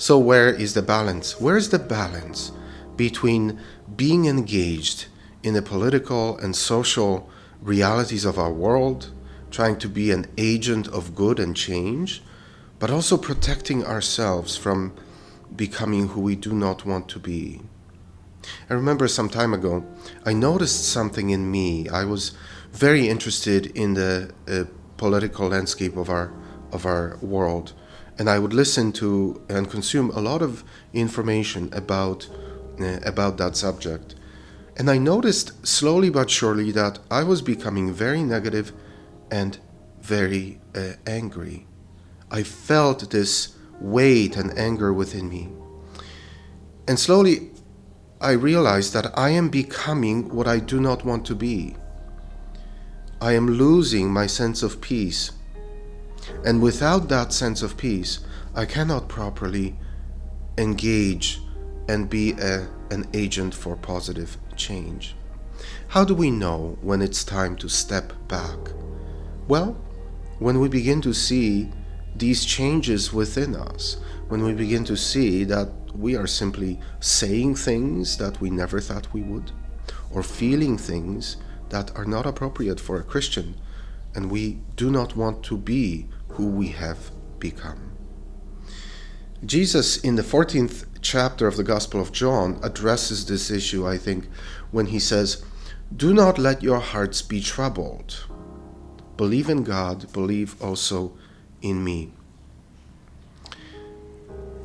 So where is the balance? Where is the balance between being engaged in the political and social realities of our world, trying to be an agent of good and change, but also protecting ourselves from becoming who we do not want to be? I remember some time ago, I noticed something in me. I was very interested in the political landscape of our world, and I would listen to and consume a lot of information about that subject. And I noticed slowly but surely that I was becoming very negative and very angry. I felt this weight and anger within me. And slowly I realized that I am becoming what I do not want to be. I am losing my sense of peace. And without that sense of peace, I cannot properly engage and be an agent for positive change. How do we know when it's time to step back? Well, when we begin to see these changes within us, when we begin to see that we are simply saying things that we never thought we would, or feeling things that are not appropriate for a Christian, and we do not want to be who we have become. Jesus, in the 14th chapter of the Gospel of John, addresses this issue, I think, when he says, "Do not let your hearts be troubled. Believe in God, believe also in me."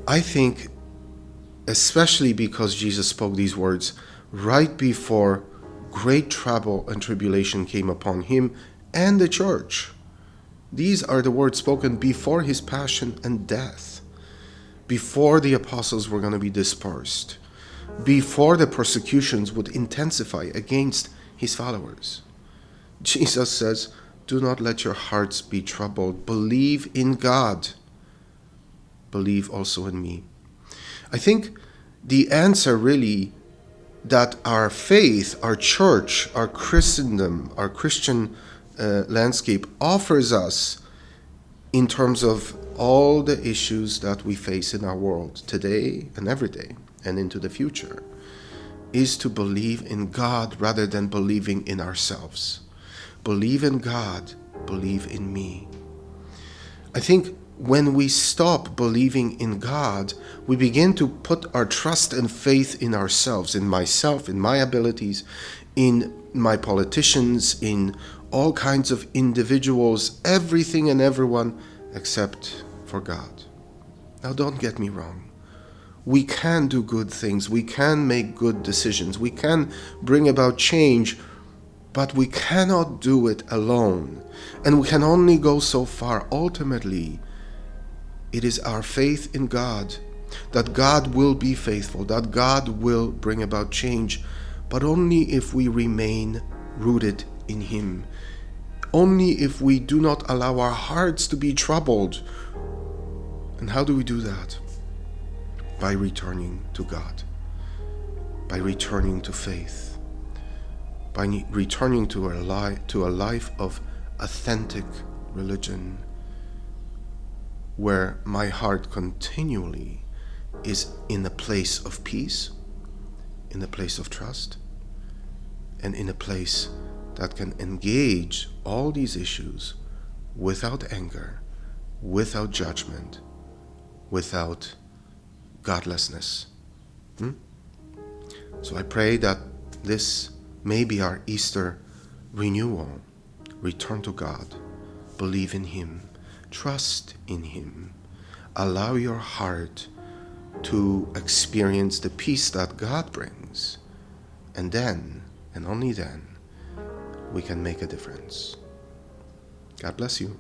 I think, especially because Jesus spoke these words right before great trouble and tribulation came upon him and the church. These are the words spoken before his passion and death, before the apostles were going to be dispersed, before the persecutions would intensify against his followers. Jesus says, "Do not let your hearts be troubled. Believe in God. Believe also in me." I think the answer really that our faith, our church, our Christendom, our Christian landscape offers us in terms of all the issues that we face in our world today and every day and into the future, is to believe in God rather than believing in ourselves. Believe in God, believe in me. I think when we stop believing in God, we begin to put our trust and faith in ourselves, in myself, in my abilities, in my politicians, in all kinds of individuals, everything and everyone except for God. Now, don't get me wrong. We can do good things. We can make good decisions. We can bring about change, but we cannot do it alone. And we can only go so far. Ultimately, it is our faith in God, that God will be faithful, that God will bring about change, but only if we remain rooted in Him. Only if we do not allow our hearts to be troubled. And how do we do that? By returning to God, by returning to faith, by returning to a life of authentic religion, where my heart continually is in a place of peace, in a place of trust, and in a place that can engage all these issues without anger, without judgment, without godlessness. So I pray that this may be our Easter renewal. Return to God, believe in Him, trust in Him, allow your heart to experience the peace that God brings, and then, and only then, we can make a difference. God bless you.